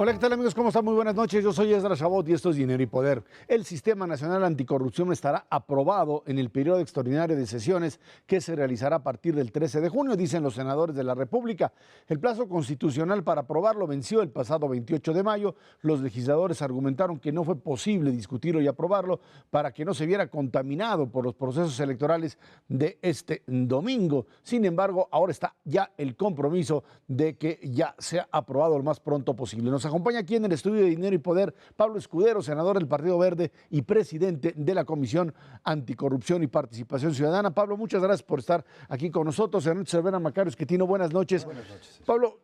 Hola, ¿qué tal amigos? ¿Cómo están? Muy buenas noches. Yo soy Esdras Chabot y esto es Dinero y Poder. El Sistema Nacional Anticorrupción estará aprobado en el periodo extraordinario de sesiones que se realizará a partir del 13 de junio, dicen los senadores de la República. El plazo constitucional para aprobarlo venció el pasado 28 de mayo. Los legisladores argumentaron que no fue posible discutirlo y aprobarlo para que no se viera contaminado por los procesos electorales de este domingo. Sin embargo, ahora está ya el compromiso de que ya sea aprobado lo más pronto posible. Nos acompaña aquí en el estudio de Dinero y Poder Pablo Escudero, senador del Partido Verde y presidente de la Comisión Anticorrupción y Participación Ciudadana. Pablo, muchas gracias por estar aquí con nosotros. Ernesto Cervera Macario Esquetino, buenas noches. Buenas noches. Pablo,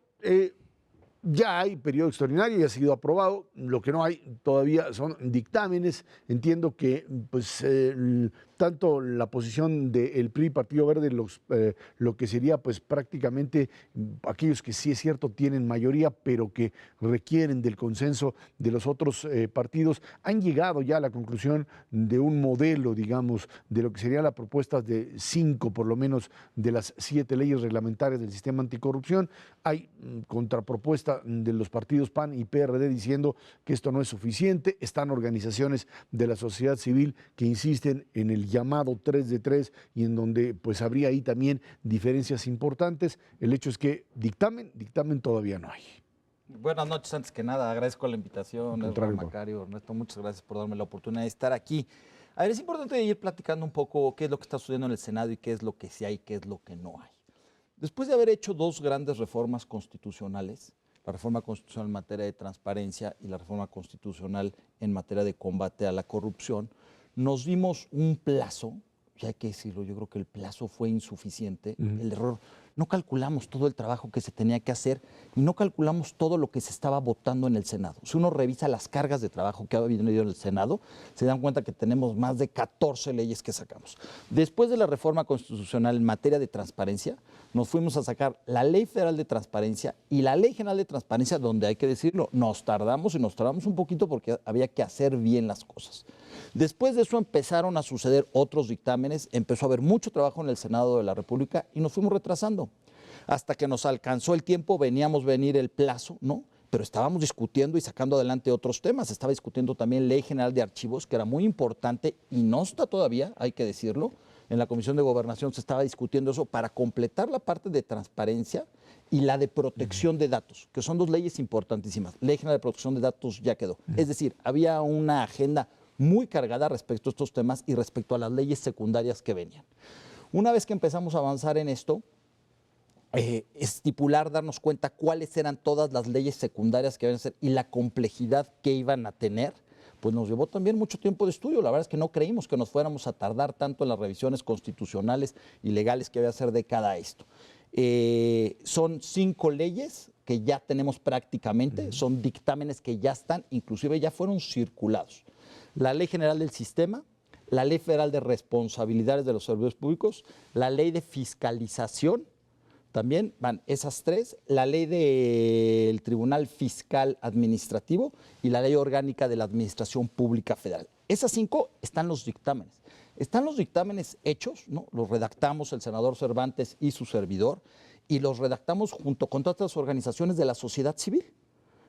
ya hay periodo extraordinario y ha sido aprobado. Lo que no hay todavía son dictámenes. Entiendo que pues, tanto la posición del PRI, Partido Verde, lo que sería pues prácticamente aquellos que sí es cierto tienen mayoría, pero que requieren del consenso de los otros partidos, han llegado ya a la conclusión de un modelo, digamos, de lo que sería la propuesta de 5, por lo menos, de las 7 leyes reglamentarias del sistema anticorrupción. Hay contrapropuesta de los partidos PAN y PRD diciendo que esto no es suficiente. Están organizaciones de la sociedad civil que insisten en el llamado 3 de 3 y en donde pues habría ahí también diferencias importantes. El hecho es que dictamen todavía no hay. Buenas noches, antes que nada, agradezco la invitación, Macario, Ernesto, muchas gracias por darme la oportunidad de estar aquí. A ver, es importante ir platicando un poco qué es lo que está sucediendo en el Senado y qué es lo que sí hay y qué es lo que no hay. Después de haber hecho 2 grandes reformas constitucionales, la reforma constitucional en materia de transparencia y la reforma constitucional en materia de combate a la corrupción, nos dimos un plazo, y hay que decirlo, yo creo que el plazo fue insuficiente, el error, no calculamos todo el trabajo que se tenía que hacer y no calculamos todo lo que se estaba votando en el Senado. Si uno revisa las cargas de trabajo que ha habido en el Senado, se dan cuenta que tenemos más de 14 leyes que sacamos. Después de la reforma constitucional en materia de transparencia, nos fuimos a sacar la Ley Federal de Transparencia y la Ley General de Transparencia, donde hay que decirlo, nos tardamos un poquito porque había que hacer bien las cosas. Después de eso empezaron a suceder otros dictámenes, empezó a haber mucho trabajo en el Senado de la República y nos fuimos retrasando. Hasta que nos alcanzó el tiempo, venir el plazo, ¿no? Pero estábamos discutiendo y sacando adelante otros temas. Estaba discutiendo también Ley General de Archivos, que era muy importante y no está todavía, hay que decirlo. En la Comisión de Gobernación se estaba discutiendo eso para completar la parte de transparencia y la de protección de datos, que son 2 leyes importantísimas. Ley General de Protección de Datos ya quedó. Es decir, había una agenda muy cargada respecto a estos temas y respecto a las leyes secundarias que venían. Una vez que empezamos a avanzar en esto, estipular, darnos cuenta cuáles eran todas las leyes secundarias que iban a ser y la complejidad que iban a tener, pues nos llevó también mucho tiempo de estudio. La verdad es que no creímos que nos fuéramos a tardar tanto en las revisiones constitucionales y legales que había que hacer de cada esto. Son 5 leyes que ya tenemos prácticamente, son dictámenes que ya están, inclusive ya fueron circulados. La Ley General del Sistema, la Ley Federal de Responsabilidades de los Servidores Públicos, la Ley de Fiscalización, también van esas 3, la Ley del Tribunal Fiscal Administrativo y la Ley Orgánica de la Administración Pública Federal. Esas 5 están los dictámenes. Están los dictámenes hechos, ¿no? Los redactamos el senador Cervantes y su servidor, y los redactamos junto con otras organizaciones de la sociedad civil.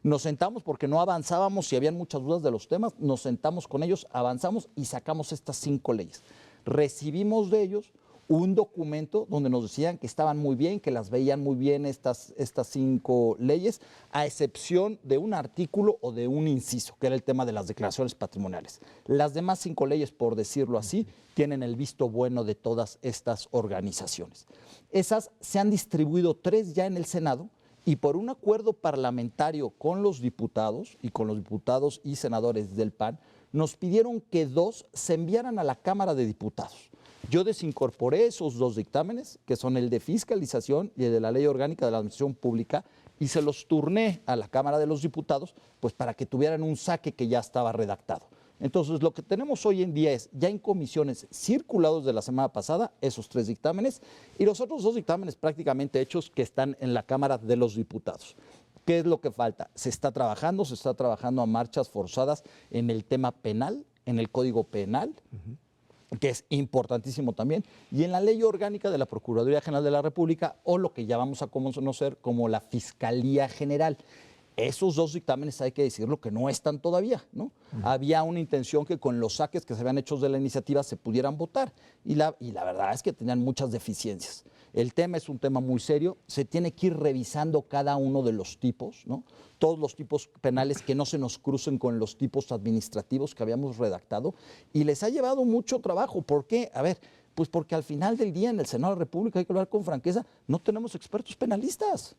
Nos sentamos porque no avanzábamos y habían muchas dudas de los temas, nos sentamos con ellos, avanzamos y sacamos estas 5 leyes. Recibimos de ellos un documento donde nos decían que estaban muy bien, que las veían muy bien estas 5 leyes, a excepción de un artículo o de un inciso, que era el tema de las declaraciones patrimoniales. Las demás 5 leyes, por decirlo así, tienen el visto bueno de todas estas organizaciones. Esas se han distribuido 3 ya en el Senado, y por un acuerdo parlamentario con los diputados y senadores del PAN, nos pidieron que 2 se enviaran a la Cámara de Diputados. Yo desincorporé esos 2 dictámenes, que son el de fiscalización y el de la Ley Orgánica de la Administración Pública, y se los turné a la Cámara de los Diputados, pues para que tuvieran un saque que ya estaba redactado. Entonces, lo que tenemos hoy en día es, ya en comisiones circulados de la semana pasada, esos 3 dictámenes, y los otros 2 dictámenes prácticamente hechos que están en la Cámara de los Diputados. ¿Qué es lo que falta? Se está trabajando a marchas forzadas en el tema penal, en el Código Penal, que es importantísimo también, y en la Ley Orgánica de la Procuraduría General de la República, o lo que ya vamos a conocer como la Fiscalía General. Esos dos dictámenes, hay que decirlo, que no están todavía, ¿no? Había una intención que con los saques que se habían hecho de la iniciativa se pudieran votar y la verdad es que tenían muchas deficiencias. El tema es un tema muy serio, se tiene que ir revisando cada uno de los tipos, ¿no? Todos los tipos penales que no se nos crucen con los tipos administrativos que habíamos redactado y les ha llevado mucho trabajo. ¿Por qué? A ver, pues porque al final del día en el Senado de la República, hay que hablar con franqueza, no tenemos expertos penalistas.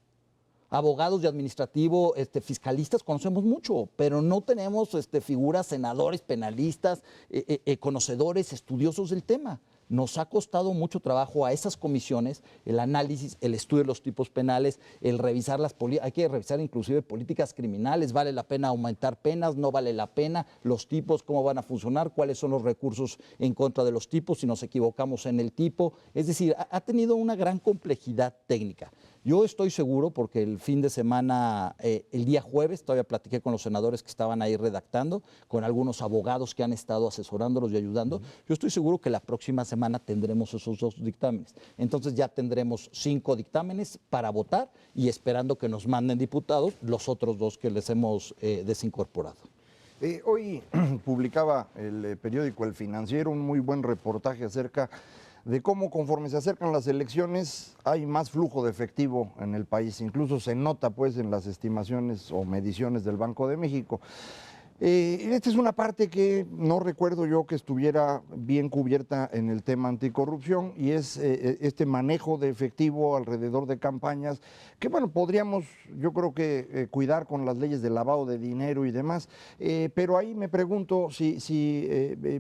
Abogados de administrativo, fiscalistas, conocemos mucho, pero no tenemos figuras, senadores, penalistas, conocedores, estudiosos del tema. Nos ha costado mucho trabajo a esas comisiones el análisis, el estudio de los tipos penales, el revisar las políticas, hay que revisar inclusive políticas criminales, vale la pena aumentar penas, no vale la pena, los tipos, cómo van a funcionar, cuáles son los recursos en contra de los tipos, si nos equivocamos en el tipo, es decir, ha tenido una gran complejidad técnica. Yo estoy seguro, porque el fin de semana, el día jueves, todavía platiqué con los senadores que estaban ahí redactando, con algunos abogados que han estado asesorándolos y ayudando. Yo estoy seguro que la próxima semana tendremos esos 2 dictámenes. Entonces ya tendremos 5 dictámenes para votar y esperando que nos manden diputados los otros 2 que les hemos desincorporado. Hoy publicaba el periódico El Financiero un muy buen reportaje acerca de cómo conforme se acercan las elecciones hay más flujo de efectivo en el país. Incluso se nota pues en las estimaciones o mediciones del Banco de México. Esta es una parte que no recuerdo yo que estuviera bien cubierta en el tema anticorrupción y es este manejo de efectivo alrededor de campañas que, bueno, podríamos yo creo que cuidar con las leyes de lavado de dinero y demás, pero ahí me pregunto si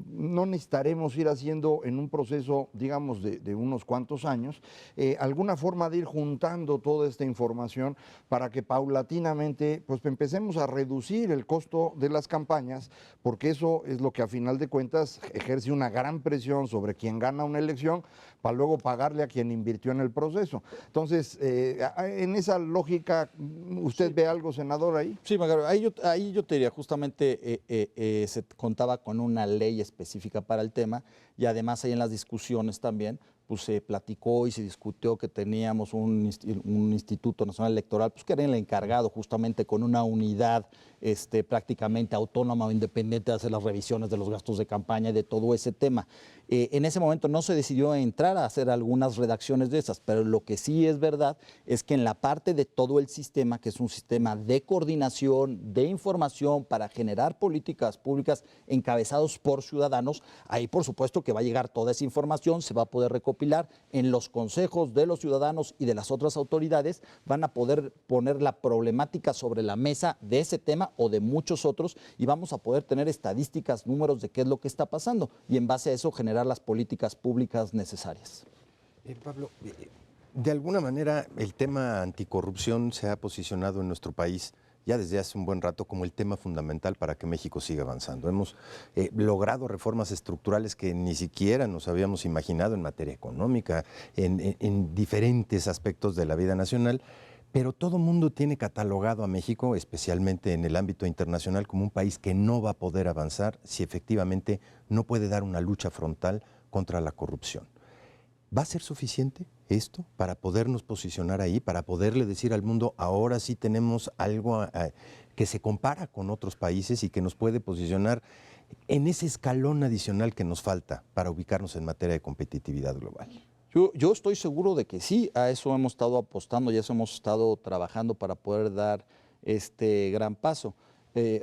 no necesitaremos ir haciendo en un proceso, digamos, de unos cuantos años, alguna forma de ir juntando toda esta información para que paulatinamente pues empecemos a reducir el costo de las campañas, porque eso es lo que a final de cuentas ejerce una gran presión sobre quien gana una elección para luego pagarle a quien invirtió en el proceso. Entonces, en esa lógica, ¿usted ve algo, senador, ahí? Sí, Macario, ahí yo te diría, justamente se contaba con una ley específica para el tema y además ahí en las discusiones también pues se platicó y se discutió que teníamos un Instituto Nacional Electoral, pues que era el encargado justamente con una unidad prácticamente autónoma o independiente de hacer las revisiones de los gastos de campaña y de todo ese tema. En ese momento no se decidió entrar a hacer algunas redacciones de esas, pero lo que sí es verdad es que en la parte de todo el sistema, que es un sistema de coordinación, de información para generar políticas públicas encabezados por ciudadanos, ahí por supuesto que va a llegar toda esa información, se va a poder recopilar en los consejos de los ciudadanos y de las otras autoridades, van a poder poner la problemática sobre la mesa de ese tema o de muchos otros y vamos a poder tener estadísticas, números de qué es lo que está pasando y en base a eso generar las políticas públicas necesarias. Pablo, de alguna manera el tema anticorrupción se ha posicionado en nuestro país ya desde hace un buen rato como el tema fundamental para que México siga avanzando. Hemos logrado reformas estructurales que ni siquiera nos habíamos imaginado en materia económica, en diferentes aspectos de la vida nacional, pero todo mundo tiene catalogado a México, especialmente en el ámbito internacional, como un país que no va a poder avanzar si efectivamente no puede dar una lucha frontal contra la corrupción. ¿Va a ser suficiente esto para podernos posicionar ahí, para poderle decir al mundo, ahora sí tenemos algo que se compara con otros países y que nos puede posicionar en ese escalón adicional que nos falta para ubicarnos en materia de competitividad global? Yo estoy seguro de que sí, a eso hemos estado apostando y a eso hemos estado trabajando para poder dar este gran paso.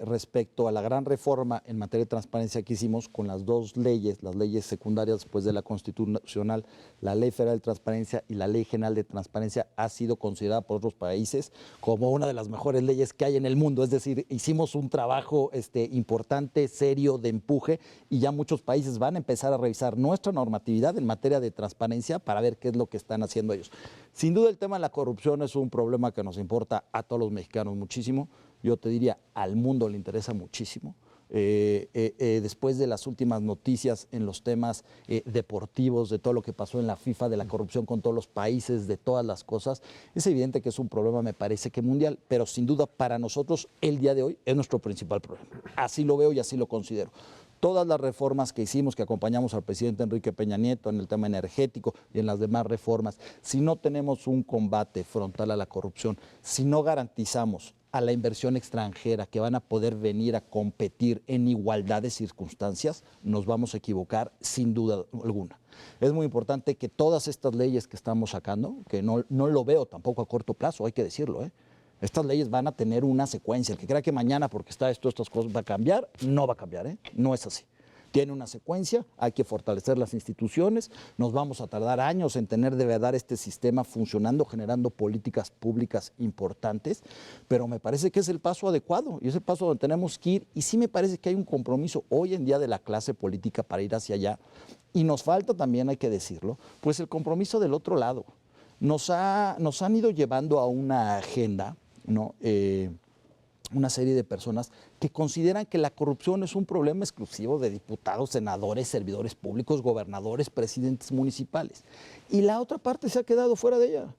Respecto a la gran reforma en materia de transparencia que hicimos con las 2 leyes, las leyes secundarias después de la constitucional, la Ley Federal de Transparencia y la Ley General de Transparencia ha sido considerada por otros países como una de las mejores leyes que hay en el mundo. Es decir, hicimos un trabajo importante, serio, de empuje y ya muchos países van a empezar a revisar nuestra normatividad en materia de transparencia para ver qué es lo que están haciendo ellos. Sin duda el tema de la corrupción es un problema que nos importa a todos los mexicanos muchísimo. Yo te diría, al mundo le interesa muchísimo. Después de las últimas noticias en los temas deportivos, de todo lo que pasó en la FIFA, de la corrupción con todos los países, de todas las cosas, es evidente que es un problema, me parece que mundial, pero sin duda para nosotros el día de hoy es nuestro principal problema. Así lo veo y así lo considero. Todas las reformas que hicimos, que acompañamos al presidente Enrique Peña Nieto en el tema energético y en las demás reformas, si no tenemos un combate frontal a la corrupción, si no garantizamos a la inversión extranjera, que van a poder venir a competir en igualdad de circunstancias, nos vamos a equivocar sin duda alguna. Es muy importante que todas estas leyes que estamos sacando, que no lo veo tampoco a corto plazo, hay que decirlo, estas leyes van a tener una secuencia. El que crea que mañana, porque está esto, estas cosas, va a cambiar, no va a cambiar, no es así. Tiene una secuencia, hay que fortalecer las instituciones, nos vamos a tardar años en tener de verdad este sistema funcionando, generando políticas públicas importantes, pero me parece que es el paso adecuado y es el paso donde tenemos que ir, y sí me parece que hay un compromiso hoy en día de la clase política para ir hacia allá, y nos falta también, hay que decirlo, pues el compromiso del otro lado. Nos han ido llevando a una agenda, ¿no? Una serie de personas que consideran que la corrupción es un problema exclusivo de diputados, senadores, servidores públicos, gobernadores, presidentes municipales. Y la otra parte se ha quedado fuera de ella.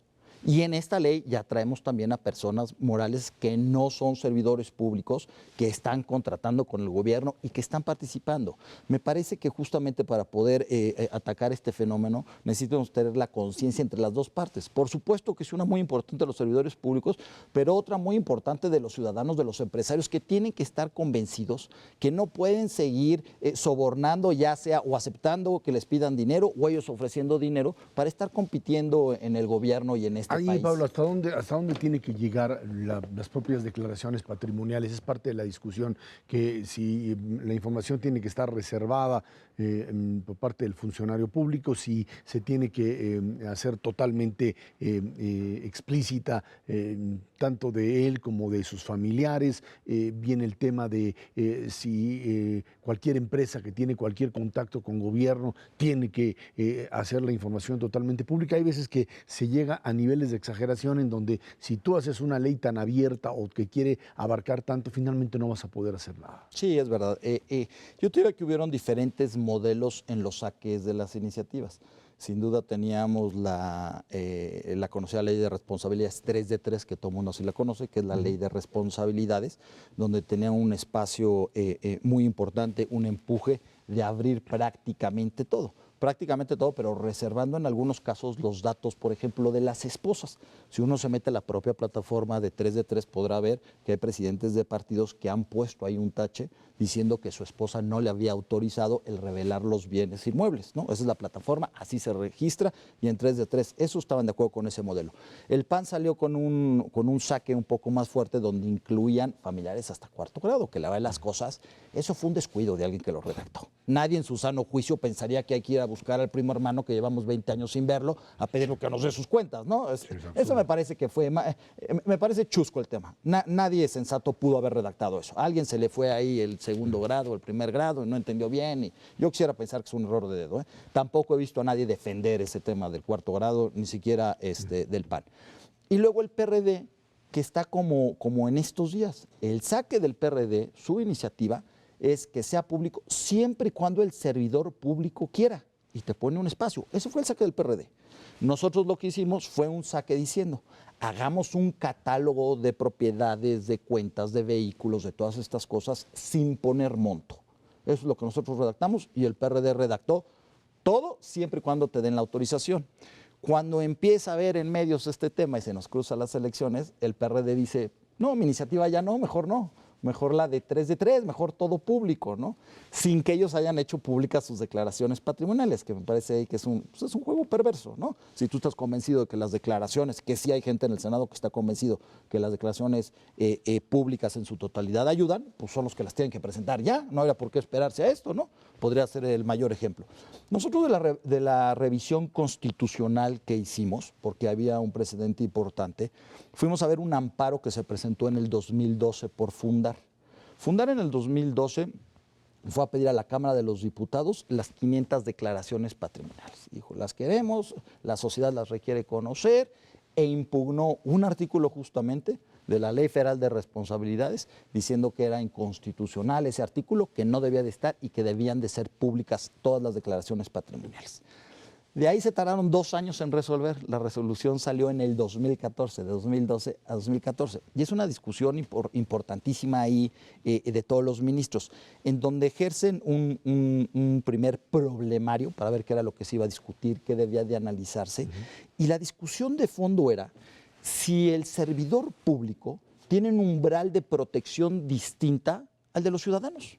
Y en esta ley ya traemos también a personas morales que no son servidores públicos, que están contratando con el gobierno y que están participando. Me parece que justamente para poder atacar este fenómeno necesitamos tener la conciencia entre las dos partes. Por supuesto que es una muy importante de los servidores públicos, pero otra muy importante de los ciudadanos, de los empresarios, que tienen que estar convencidos que no pueden seguir sobornando, ya sea o aceptando que les pidan dinero o ellos ofreciendo dinero para estar compitiendo en el gobierno y en este Ahí, país. Pablo, ¿hasta dónde tiene que llegar las propias declaraciones patrimoniales? Es parte de la discusión que si la información tiene que estar reservada por parte del funcionario público, si se tiene que hacer totalmente explícita tanto de él como de sus familiares. Viene el tema de si cualquier empresa que tiene cualquier contacto con gobierno tiene que hacer la información totalmente pública. Hay veces que se llega a niveles de exageración en donde si tú haces una ley tan abierta o que quiere abarcar tanto, finalmente no vas a poder hacer nada. Sí, es verdad. Yo te diría que hubieron diferentes modelos en los saques de las iniciativas. Sin duda teníamos la conocida ley de responsabilidades 3 de 3, que todo el mundo así la conoce, que es la ley de responsabilidades, donde tenía un espacio muy importante, un empuje de abrir prácticamente todo, pero reservando en algunos casos los datos, por ejemplo, de las esposas. Si uno se mete a la propia plataforma de 3 de 3, podrá ver que hay presidentes de partidos que han puesto ahí un tache diciendo que su esposa no le había autorizado el revelar los bienes inmuebles, ¿no? Esa es la plataforma, así se registra, y en 3 de 3, eso estaban de acuerdo con ese modelo. El PAN salió con un saque un poco más fuerte donde incluían familiares hasta 4º grado, que la verdad de las cosas, eso fue un descuido de alguien que lo redactó. Nadie en su sano juicio pensaría que hay que ir a buscar al primo hermano que llevamos 20 años sin verlo a pedirle que nos dé sus cuentas, ¿no? Eso me parece que me parece chusco el tema. Nadie sensato pudo haber redactado eso. A alguien se le fue ahí el 2º grado, el 1er grado, y no entendió bien. Y yo quisiera pensar que es un error de dedo. Tampoco he visto a nadie defender ese tema del 4º grado, ni siquiera del PAN. Y luego el PRD, que está como en estos días. El saque del PRD, su iniciativa, es que sea público siempre y cuando el servidor público quiera y te pone un espacio. Ese fue el saque del PRD. Nosotros lo que hicimos fue un saque diciendo, hagamos un catálogo de propiedades, de cuentas, de vehículos, de todas estas cosas sin poner monto. Eso es lo que nosotros redactamos y el PRD redactó todo siempre y cuando te den la autorización. Cuando empieza a ver en medios este tema y se nos cruzan las elecciones, el PRD dice, no, mi iniciativa ya no, mejor la de 3 de 3, mejor todo público, ¿no? Sin que ellos hayan hecho públicas sus declaraciones patrimoniales, que me parece que es un juego perverso, ¿no? Si tú estás convencido de que las declaraciones, que sí hay gente en el Senado que está convencido que las declaraciones públicas en su totalidad ayudan, pues son los que las tienen que presentar ya, no habría por qué esperarse a esto, ¿no? Podría ser el mayor ejemplo. Nosotros de la revisión constitucional que hicimos, porque había un precedente importante, fuimos a ver un amparo que se presentó en el 2012 por Fundar. Fundar en el 2012 fue a pedir a la Cámara de los Diputados las 500 declaraciones patrimoniales. Dijo, las queremos, la sociedad las requiere conocer, e impugnó un artículo justamente de la Ley Federal de Responsabilidades diciendo que era inconstitucional ese artículo, que no debía de estar y que debían de ser públicas todas las declaraciones patrimoniales. De ahí se tardaron 2 años en resolver. La resolución salió en el 2014, de 2012 a 2014. Y es una discusión importantísima ahí de todos los ministros, en donde ejercen un primer problemario para ver qué era lo que se iba a discutir, qué debía de analizarse. Y la discusión de fondo era si el servidor público tienen un umbral de protección distinta al de los ciudadanos.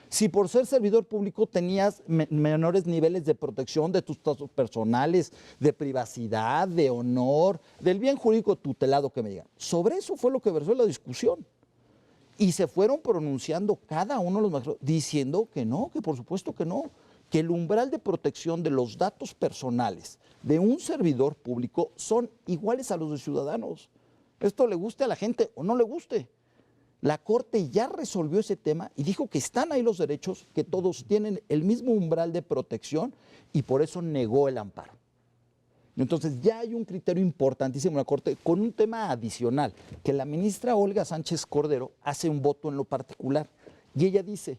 Si por ser servidor público tenías menores niveles de protección de tus datos personales, de privacidad, de honor, del bien jurídico tutelado que me digan. Sobre eso fue lo que versó la discusión. Y se fueron pronunciando cada uno de los magistrados diciendo que no, que por supuesto que no, que el umbral de protección de los datos personales de un servidor público son iguales a los de ciudadanos. Esto le guste a la gente o no le guste. La Corte ya resolvió ese tema y dijo que están ahí los derechos, que todos tienen el mismo umbral de protección y por eso negó el amparo. Entonces ya hay un criterio importantísimo en la Corte con un tema adicional, que la ministra Olga Sánchez Cordero hace un voto en lo particular y ella dice,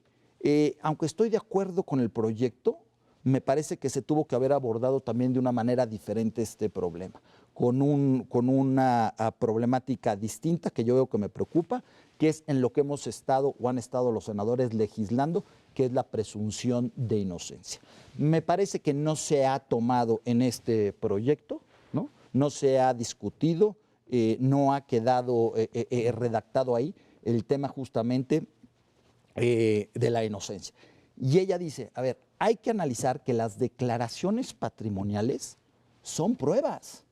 aunque estoy de acuerdo con el proyecto, me parece que se tuvo que haber abordado también de una manera diferente este problema, con una problemática distinta que yo veo que me preocupa, que es en lo que hemos estado o han estado los senadores legislando, que es la presunción de inocencia. Me parece que no se ha tomado en este proyecto, no se ha discutido, no ha quedado redactado ahí el tema justamente de la inocencia. Y ella dice, a ver, hay que analizar que las declaraciones patrimoniales son pruebas,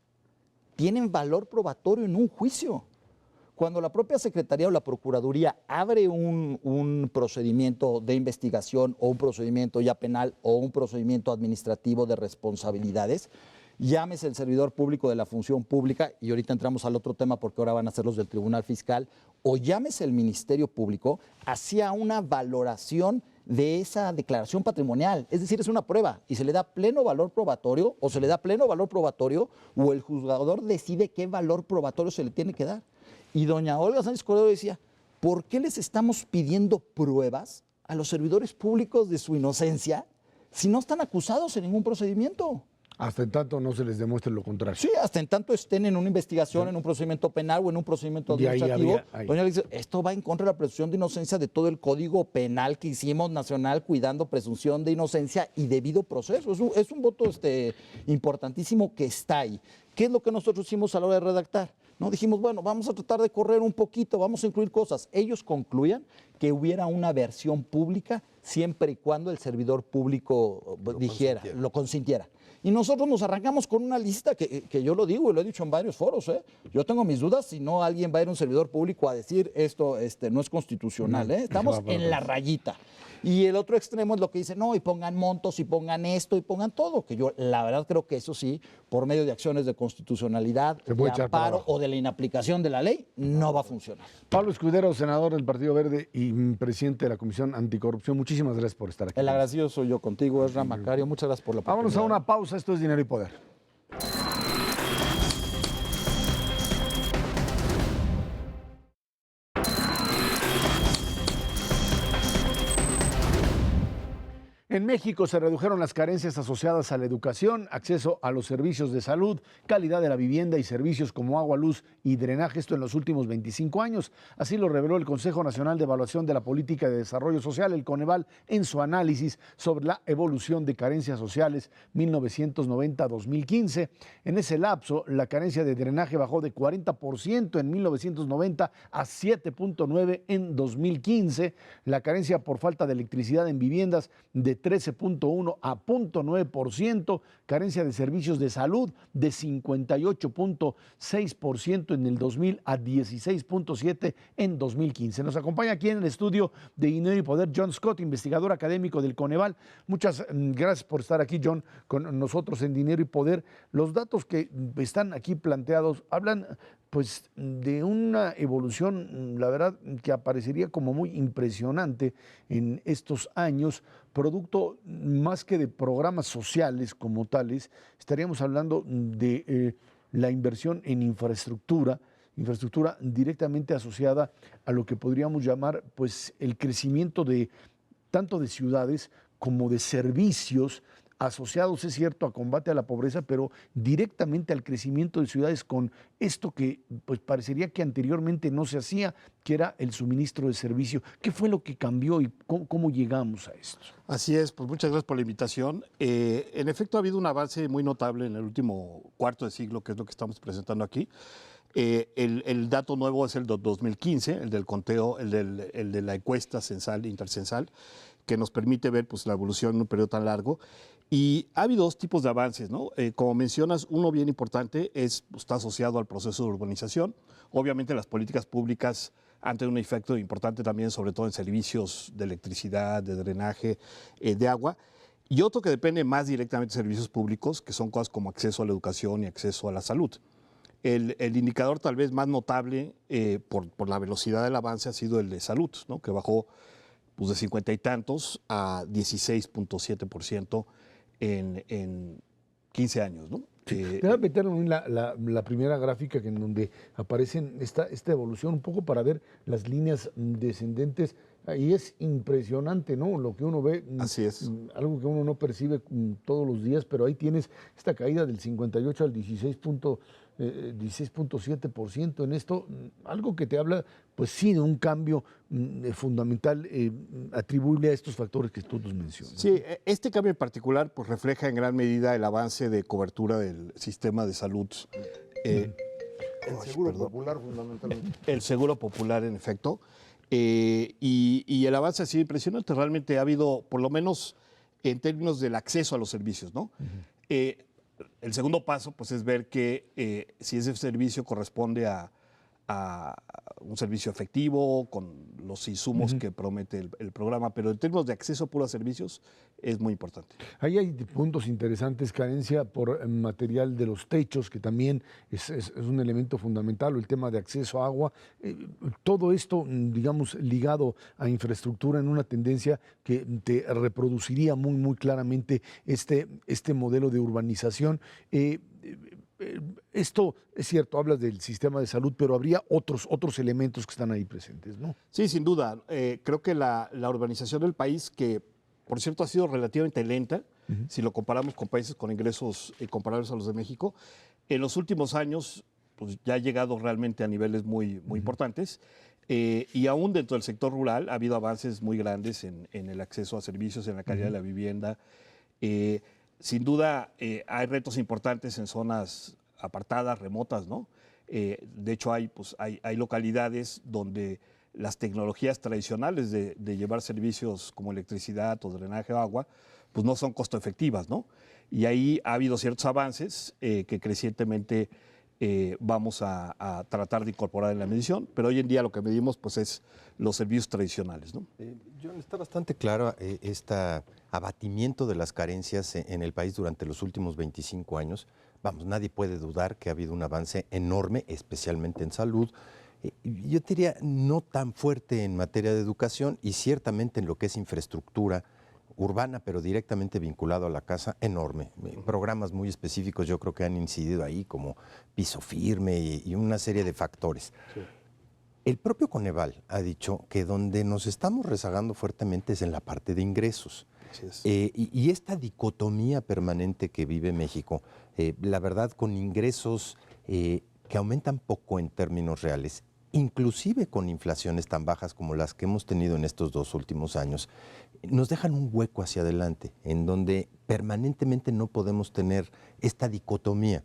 tienen valor probatorio en un juicio. Cuando la propia Secretaría o la Procuraduría abre un procedimiento de investigación o un procedimiento ya penal o un procedimiento administrativo de responsabilidades, llámese el servidor público de la función pública, y ahorita entramos al otro tema porque ahora van a ser los del Tribunal Fiscal, o llámese el Ministerio Público, hacía una valoración de esa declaración patrimonial, es decir, es una prueba y se le da pleno valor probatorio o se le da pleno valor probatorio o el juzgador decide qué valor probatorio se le tiene que dar. Y doña Olga Sánchez Cordero decía, ¿por qué les estamos pidiendo pruebas a los servidores públicos de su inocencia si no están acusados en ningún procedimiento? Hasta en tanto no se les demuestre lo contrario. Sí, hasta en tanto estén en una investigación, en un procedimiento penal o en un procedimiento administrativo. Doña Olga dice, esto va en contra de la presunción de inocencia de todo el Código Penal que hicimos nacional, cuidando presunción de inocencia y debido proceso. Es un voto importantísimo que está ahí. ¿Qué es lo que nosotros hicimos a la hora de redactar? No dijimos, bueno, vamos a tratar de correr un poquito, vamos a incluir cosas. Ellos concluían que hubiera una versión pública siempre y cuando el servidor público lo consintiera. Y nosotros nos arrancamos con una lista que yo lo digo y lo he dicho en varios foros. Yo tengo mis dudas si no alguien va a ir a un servidor público a decir esto no es constitucional. Estamos en la rayita. Y el otro extremo es lo que dice, no, y pongan montos, y pongan esto, y pongan todo. Que yo, la verdad, creo que eso sí, por medio de acciones de constitucionalidad, de amparo o de la inaplicación de la ley, no va a funcionar. Pablo Escudero, senador del Partido Verde y presidente de la Comisión Anticorrupción, muchísimas gracias por estar aquí. El agradecido soy yo contigo, Ezra Macario. Muchas gracias por la oportunidad. Vámonos a una pausa. Esto es Dinero y Poder. En México se redujeron las carencias asociadas a la educación, acceso a los servicios de salud, calidad de la vivienda y servicios como agua, luz y drenaje, esto en los últimos 25 años. Así lo reveló el Consejo Nacional de Evaluación de la Política de Desarrollo Social, el Coneval, en su análisis sobre la evolución de carencias sociales 1990-2015. En ese lapso, la carencia de drenaje bajó de 40% en 1990 a 7.9% en 2015. La carencia por falta de electricidad en viviendas de 13.1 a 0.9%, carencia de servicios de salud de 58.6% en el 2000 a 16.7% en 2015. Nos acompaña aquí en el estudio de Dinero y Poder John Scott, investigador académico del Coneval. Muchas gracias por estar aquí, John, con nosotros en Dinero y Poder. Los datos que están aquí planteados hablan pues de una evolución, la verdad, que aparecería como muy impresionante en estos años, producto más que de programas sociales como tales, estaríamos hablando de la inversión en infraestructura directamente asociada a lo que podríamos llamar pues el crecimiento de tanto de ciudades como de servicios asociados, es cierto, a combate a la pobreza, pero directamente al crecimiento de ciudades con esto que pues parecería que anteriormente no se hacía, que era el suministro de servicio. ¿Qué fue lo que cambió y cómo llegamos a esto? Así es, pues muchas gracias por la invitación. En efecto, ha habido un avance muy notable en el último cuarto de siglo, que es lo que estamos presentando aquí. El dato nuevo es el de 2015, el del conteo, el de la encuesta censal, intercensal, que nos permite ver pues, la evolución en un periodo tan largo. Y ha habido dos tipos de avances, ¿no? Como mencionas, uno bien importante está asociado al proceso de urbanización. Obviamente las políticas públicas han tenido un efecto importante también, sobre todo en servicios de electricidad, de drenaje, de agua. Y otro que depende más directamente de servicios públicos, que son cosas como acceso a la educación y acceso a la salud. El indicador tal vez más notable por la velocidad del avance ha sido el de salud, ¿no? Que bajó pues, de 50 y tantos a 16.7% en 15 años, ¿no? Déjame meter en la primera gráfica en donde aparecen esta evolución un poco para ver las líneas descendentes. Y es impresionante, ¿no? Lo que uno ve. Así es. Algo que uno no percibe todos los días, pero ahí tienes esta caída del 58 al 16.7% en esto. Algo que te habla, pues sí, de un cambio fundamental atribuible a estos factores que tú nos mencionas. Sí, este cambio en particular pues, refleja en gran medida el avance de cobertura del sistema de salud. El seguro popular, fundamentalmente. El seguro popular, en efecto. Y el avance ha sido impresionante. Realmente ha habido, por lo menos en términos del acceso a los servicios, ¿no? El segundo paso pues, es ver que si ese servicio corresponde a un servicio efectivo, con los insumos que promete el programa, pero en términos de acceso puro a servicios es muy importante. Ahí hay puntos interesantes, carencia por material de los techos, que también es un elemento fundamental, o el tema de acceso a agua. Todo esto, digamos, ligado a infraestructura en una tendencia que te reproduciría muy, muy claramente este modelo de urbanización. Esto es cierto, hablas del sistema de salud, pero habría otros elementos que están ahí presentes, ¿no? Sí, sin duda. Creo que la urbanización del país, que por cierto ha sido relativamente lenta, si lo comparamos con países con ingresos comparables a los de México, en los últimos años pues, ya ha llegado realmente a niveles muy, muy importantes. Y aún dentro del sector rural ha habido avances muy grandes en el acceso a servicios, en la calidad de la vivienda. Sin duda hay retos importantes en zonas apartadas, remotas, ¿no? De hecho hay localidades donde las tecnologías tradicionales de llevar servicios como electricidad o drenaje o agua, pues no son costo efectivas, ¿no? Y ahí ha habido ciertos avances que crecientemente vamos a tratar de incorporar en la medición, pero hoy en día lo que medimos pues es los servicios tradicionales, ¿no? John, está bastante claro este abatimiento de las carencias en el país durante los últimos 25 años. Vamos, nadie puede dudar que ha habido un avance enorme, especialmente en salud. Yo diría no tan fuerte en materia de educación y ciertamente en lo que es infraestructura urbana, pero directamente vinculado a la casa, enorme. Programas muy específicos yo creo que han incidido ahí, como piso firme y una serie de factores. Sí. El propio Coneval ha dicho que donde nos estamos rezagando fuertemente es en la parte de ingresos. Y esta dicotomía permanente que vive México, la verdad, con ingresos que aumentan poco en términos reales, inclusive con inflaciones tan bajas como las que hemos tenido en estos 2 últimos años, nos dejan un hueco hacia adelante, en donde permanentemente no podemos tener esta dicotomía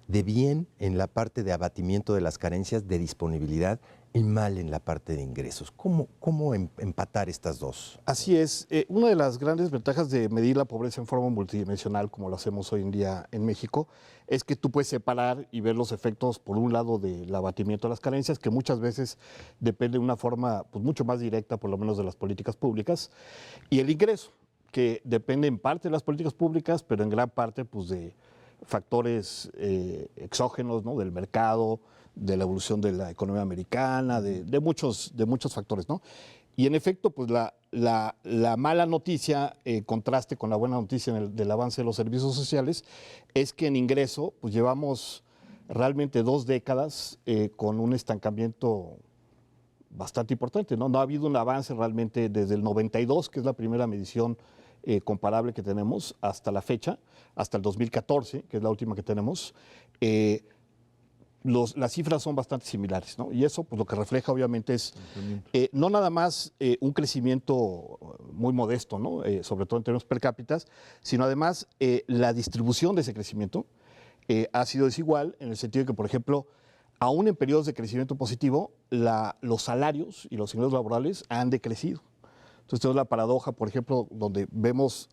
de bien en la parte de abatimiento de las carencias de disponibilidad y mal en la parte de ingresos. ¿Cómo empatar estas dos? Así es. Una de las grandes ventajas de medir la pobreza en forma multidimensional, como lo hacemos hoy en día en México, es que tú puedes separar y ver los efectos, por un lado, del abatimiento de las carencias, que muchas veces depende de una forma pues, mucho más directa, por lo menos, de las políticas públicas, y el ingreso, que depende en parte de las políticas públicas, pero en gran parte pues, de factores exógenos, ¿no? Del mercado, de la evolución de la economía americana, de muchos factores, ¿no? Y en efecto, pues la mala noticia, contraste con la buena noticia del avance de los servicios sociales, es que en ingreso, pues llevamos realmente 2 décadas con un estancamiento bastante importante, ¿no? No ha habido un avance realmente desde el 92, que es la primera medición comparable que tenemos, hasta la fecha, hasta el 2014, que es la última que tenemos. Las cifras son bastante similares, ¿no? Y eso pues, lo que refleja obviamente es no nada más un crecimiento muy modesto, ¿no? Sobre todo en términos per cápita, sino además la distribución de ese crecimiento ha sido desigual en el sentido de que, por ejemplo, aún en periodos de crecimiento positivo, los salarios y los ingresos laborales han decrecido. Entonces tenemos la paradoja, por ejemplo, donde vemos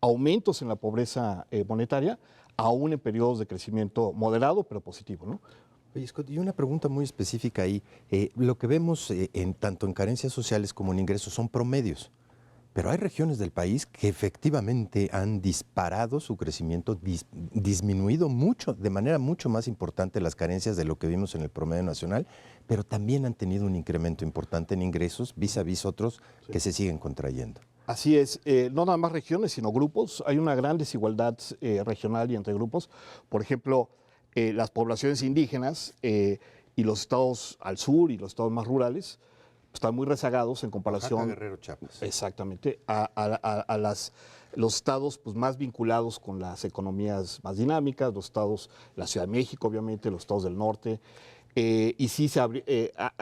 aumentos en la pobreza monetaria, aún en periodos de crecimiento moderado, pero positivo, ¿no? Oye, Scott, y una pregunta muy específica ahí. Lo que vemos tanto en carencias sociales como en ingresos son promedios, pero hay regiones del país que efectivamente han disparado su crecimiento, disminuido mucho, de manera mucho más importante las carencias de lo que vimos en el promedio nacional, pero también han tenido un incremento importante en ingresos vis a vis otros que se siguen contrayendo. Así es, no nada más regiones, sino grupos. Hay una gran desigualdad regional y entre grupos. Por ejemplo, las poblaciones indígenas y los estados al sur y los estados más rurales están muy rezagados en comparación. Oaxaca, Guerrero, Chiapas. Exactamente, los estados pues, más vinculados con las economías más dinámicas, los estados, la Ciudad de México, obviamente, los estados del norte. Y sí ha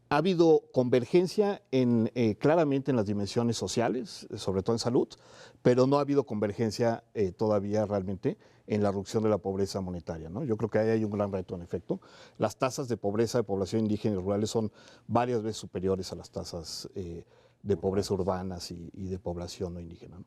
habido convergencia claramente en las dimensiones sociales, sobre todo en salud, pero no ha habido convergencia todavía realmente en la reducción de la pobreza monetaria, ¿no? Yo creo que ahí hay un gran reto, en efecto. Las tasas de pobreza de población indígena y rurales son varias veces superiores a las tasas de pobreza urbanas y de población no indígena, ¿no?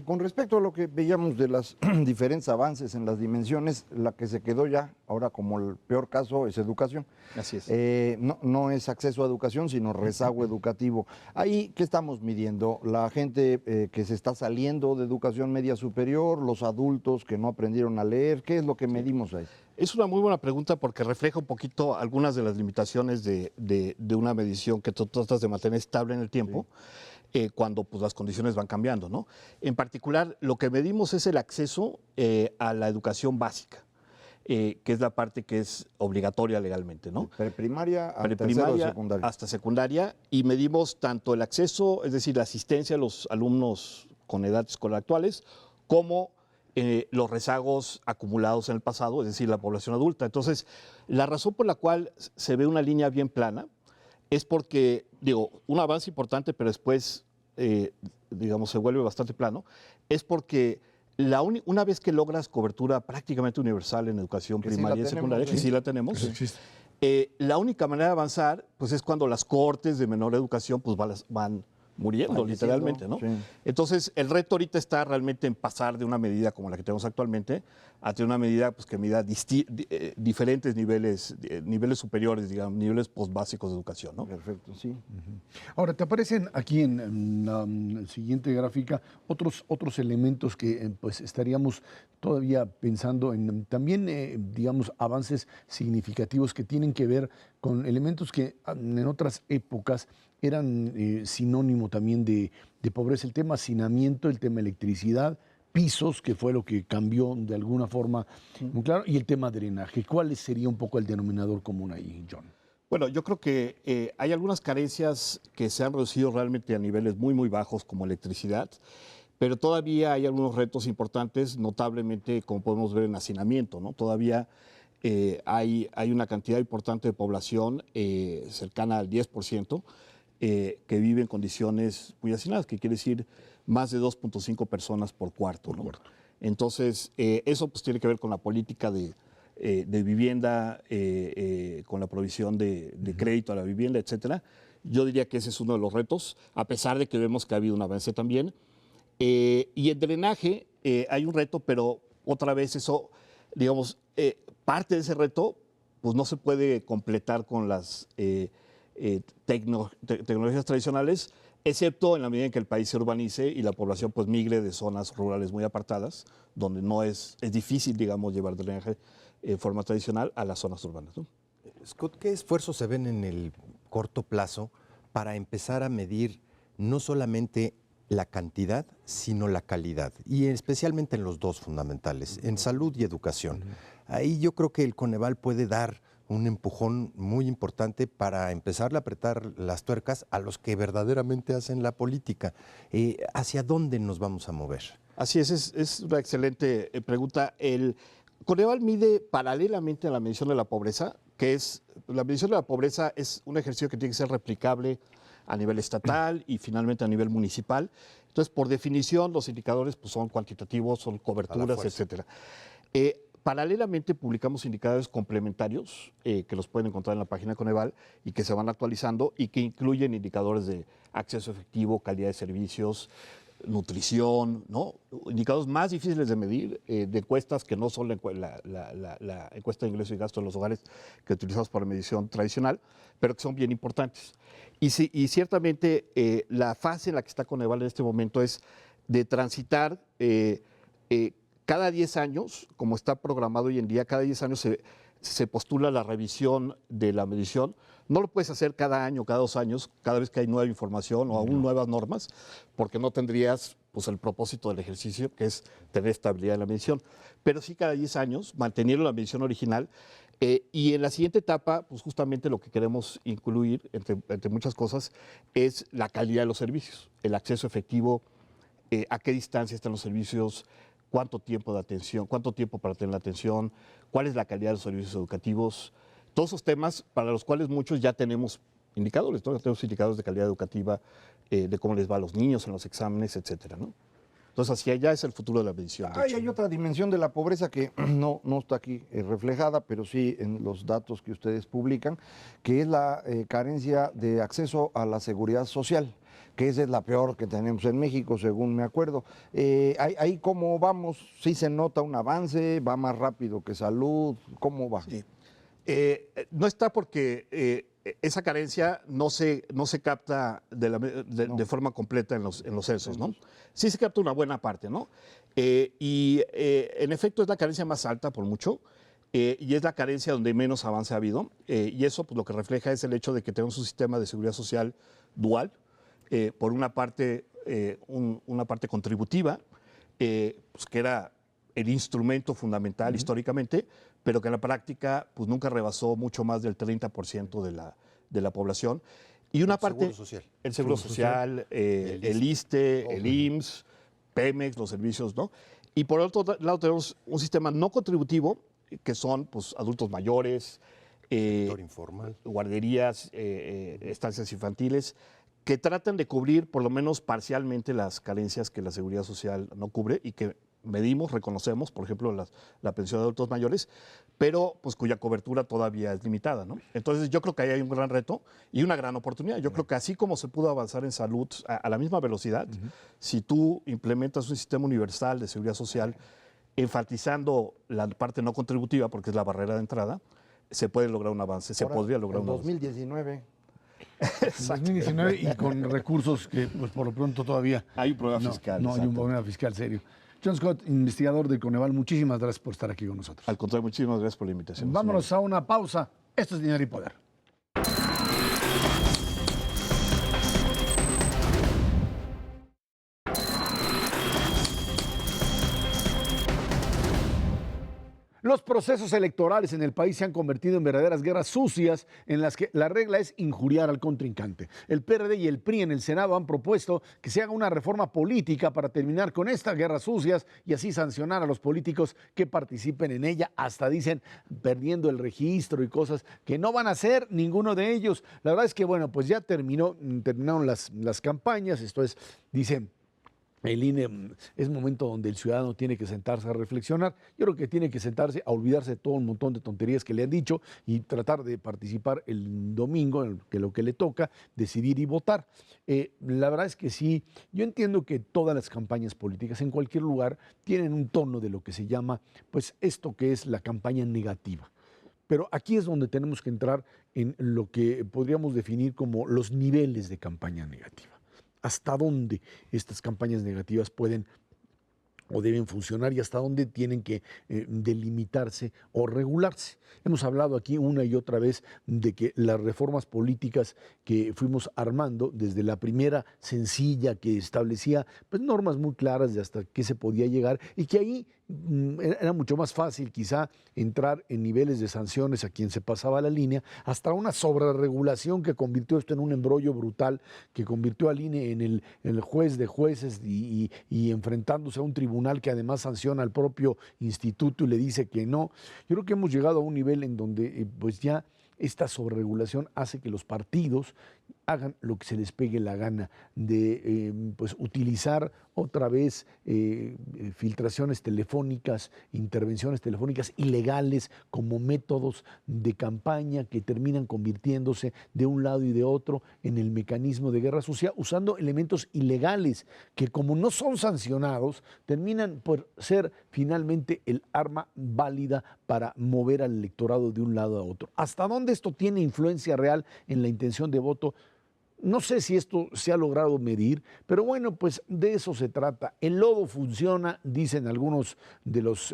Con respecto a lo que veíamos de los diferentes avances en las dimensiones, la que se quedó ya, ahora como el peor caso, es educación. Así es. No es acceso a educación, sino rezago educativo. Ahí, ¿qué estamos midiendo? La gente que se está saliendo de educación media superior, los adultos que no aprendieron a leer, ¿qué es lo que medimos ahí? Es una muy buena pregunta porque refleja un poquito algunas de las limitaciones de una medición que tú tratas de mantener estable en el tiempo. Sí. Cuando pues, las condiciones van cambiando, ¿no? En particular, lo que medimos es el acceso a la educación básica, que es la parte que es obligatoria legalmente, ¿no? Preprimaria secundaria. Hasta secundaria, y medimos tanto el acceso, es decir, la asistencia a los alumnos con edad escolar actuales, como los rezagos acumulados en el pasado, es decir, la población adulta. Entonces, la razón por la cual se ve una línea bien plana es porque, un avance importante, pero después, se vuelve bastante plano, es porque una vez que logras cobertura prácticamente universal en educación primaria y secundaria, que sí la tenemos, la única manera de avanzar pues, es cuando las cohortes de menor educación pues, van muriendo, literalmente, ¿no? Sí. Entonces, el reto ahorita está realmente en pasar de una medida como la que tenemos actualmente a tener una medida pues, que mida diferentes niveles superiores, digamos, niveles postbásicos de educación, ¿no? Perfecto, sí. Ahora, te aparecen aquí en la siguiente gráfica otros elementos que pues estaríamos todavía pensando en también, avances significativos que tienen que ver con elementos que en otras épocas eran sinónimo también de pobreza. El tema hacinamiento, el tema electricidad, pisos, que fue lo que cambió de alguna forma, muy claro, y el tema drenaje. ¿Cuál sería un poco el denominador común ahí, John? Bueno, yo creo que hay algunas carencias que se han reducido realmente a niveles muy, muy bajos, como electricidad, pero todavía hay algunos retos importantes, notablemente, como podemos ver en hacinamiento, ¿no? Todavía hay una cantidad importante de población cercana al 10%, que vive en condiciones muy hacinadas, que quiere decir más de 2.5 personas por cuarto, ¿no? Entonces, eso pues, tiene que ver con la política de vivienda, con la provisión de crédito a la vivienda, etcétera. Yo diría que ese es uno de los retos, a pesar de que vemos que ha habido un avance también. Y el drenaje, hay un reto, pero otra vez eso, parte de ese reto, pues no se puede completar con las tecnologías tradicionales, excepto en la medida en que el país se urbanice y la población pues migre de zonas rurales muy apartadas, donde no es difícil, llevar drenaje en forma tradicional a las zonas urbanas, ¿no? Scott, ¿qué esfuerzos se ven en el corto plazo para empezar a medir no solamente la cantidad, sino la calidad? Y especialmente en los dos fundamentales, en salud y educación. Ahí yo creo que el Coneval puede dar un empujón muy importante para empezar a apretar las tuercas a los que verdaderamente hacen la política. ¿Hacia dónde nos vamos a mover? Así es una excelente pregunta. El Coneval mide paralelamente a la medición de la pobreza, la medición de la pobreza es un ejercicio que tiene que ser replicable a nivel estatal y finalmente a nivel municipal. Entonces, por definición, los indicadores pues, son cuantitativos, son coberturas, etcétera. Paralelamente publicamos indicadores complementarios que los pueden encontrar en la página de Coneval y que se van actualizando y que incluyen indicadores de acceso efectivo, calidad de servicios, nutrición, ¿no? Indicadores más difíciles de medir, de encuestas que no son la encuesta de ingreso y gasto de los hogares que utilizamos para medición tradicional, pero que son bien importantes. Y ciertamente la fase en la que está Coneval en este momento es de transitar cada 10 años, como está programado hoy en día, cada 10 años se postula la revisión de la medición. No lo puedes hacer cada año, cada 2 años, cada vez que hay nueva información o aún nuevas normas, porque no tendrías pues, el propósito del ejercicio, que es tener estabilidad en la medición. Pero sí cada 10 años, manteniendo la medición original. Y en la siguiente etapa, pues justamente lo que queremos incluir, entre muchas cosas, es la calidad de los servicios, el acceso efectivo, a qué distancia están los servicios, cuánto tiempo de atención, cuánto tiempo para tener la atención, cuál es la calidad de los servicios educativos, todos esos temas para los cuales muchos ya tenemos indicadores, ¿no? Ya tenemos indicadores de calidad educativa, de cómo les va a los niños en los exámenes, etcétera, ¿no? Entonces, hacia allá es el futuro de la medición. Hay otra dimensión de la pobreza que no está aquí reflejada, pero sí en los datos que ustedes publican, que es la carencia de acceso a la seguridad social, que esa es la peor que tenemos en México, según me acuerdo. Ahí cómo vamos, sí se nota un avance, va más rápido que salud, ¿cómo va? Sí. No está porque esa carencia no se capta de forma completa en los censos, ¿no? Sí se capta una buena parte, ¿no? En efecto es la carencia más alta por mucho, y es la carencia donde menos avance ha habido, y eso pues, lo que refleja es el hecho de que tenemos un sistema de seguridad social dual, por una parte contributiva, pues, que era el instrumento fundamental históricamente, pero que en la práctica pues, nunca rebasó mucho más del 30% de la población. Y una parte, Seguro social. el Seguro Social, el ISSSTE, el IMSS, Pemex, los servicios, ¿no? Y por otro lado tenemos un sistema no contributivo, que son pues, adultos mayores, Sector informal. guarderías, estancias infantiles, que tratan de cubrir por lo menos parcialmente las carencias que la seguridad social no cubre y que medimos, reconocemos, por ejemplo, la pensión de adultos mayores, pero pues cuya cobertura todavía es limitada, ¿no? Entonces yo creo que ahí hay un gran reto y una gran oportunidad. Yo creo que así como se pudo avanzar en salud a la misma velocidad, si tú implementas un sistema universal de seguridad social enfatizando la parte no contributiva, porque es la barrera de entrada, se puede lograr un avance, se Ahora, podría lograr en un avance. 2019. 2019 y con recursos que pues, por lo pronto todavía Hay un problema fiscal. No hay un exacto. problema fiscal serio. John Scott, investigador del Coneval, muchísimas gracias por estar aquí con nosotros. Al contrario, muchísimas gracias por la invitación. Vámonos a una pausa. Esto es Dinero y Poder. Los procesos electorales en el país se han convertido en verdaderas guerras sucias en las que la regla es injuriar al contrincante. El PRD y el PRI en el Senado han propuesto que se haga una reforma política para terminar con estas guerras sucias y así sancionar a los políticos que participen en ella, hasta dicen perdiendo el registro y cosas que no van a hacer ninguno de ellos. La verdad es que, bueno, pues ya terminaron las campañas, esto es, dicen... El INE es momento donde el ciudadano tiene que sentarse a reflexionar. Yo creo que tiene que sentarse a olvidarse de todo un montón de tonterías que le han dicho y tratar de participar el domingo, que lo que le toca, decidir y votar. La verdad es que sí, yo entiendo que todas las campañas políticas en cualquier lugar tienen un tono de lo que se llama, pues esto que es la campaña negativa. Pero aquí es donde tenemos que entrar en lo que podríamos definir como los niveles de campaña negativa. Hasta dónde estas campañas negativas pueden o deben funcionar y hasta dónde tienen que delimitarse o regularse. Hemos hablado aquí una y otra vez de que las reformas políticas que fuimos armando, desde la primera sencilla que establecía pues, normas muy claras de hasta qué se podía llegar y que ahí era mucho más fácil quizá entrar en niveles de sanciones a quien se pasaba la línea, hasta una sobreregulación que convirtió esto en un embrollo brutal, que convirtió al INE en el juez de jueces y enfrentándose a un tribunal que además sanciona al propio instituto y le dice que no. Yo creo que hemos llegado a un nivel en donde pues ya esta sobreregulación hace que los partidos hagan lo que se les pegue la gana de pues utilizar otra vez filtraciones telefónicas, intervenciones telefónicas ilegales como métodos de campaña que terminan convirtiéndose de un lado y de otro en el mecanismo de guerra sucia, usando elementos ilegales que, como no son sancionados, terminan por ser finalmente el arma válida para mover al electorado de un lado a otro. ¿Hasta dónde esto tiene influencia real en la intención de voto? No sé si esto se ha logrado medir, pero bueno, pues de eso se trata. El lodo funciona, dicen algunos de los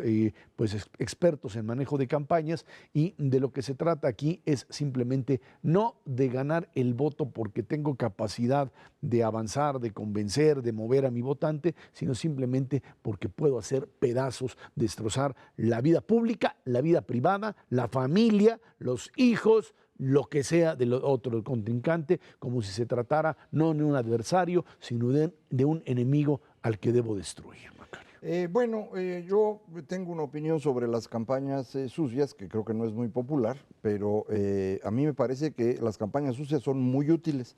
pues expertos en manejo de campañas, y de lo que se trata aquí es simplemente no de ganar el voto porque tengo capacidad de avanzar, de convencer, de mover a mi votante, sino simplemente porque puedo hacer pedazos, destrozar la vida pública, la vida privada, la familia, los hijos, lo que sea del otro contrincante, como si se tratara no de un adversario, sino de un enemigo al que debo destruir. Yo tengo una opinión sobre las campañas sucias, que creo que no es muy popular, pero a mí me parece que las campañas sucias son muy útiles,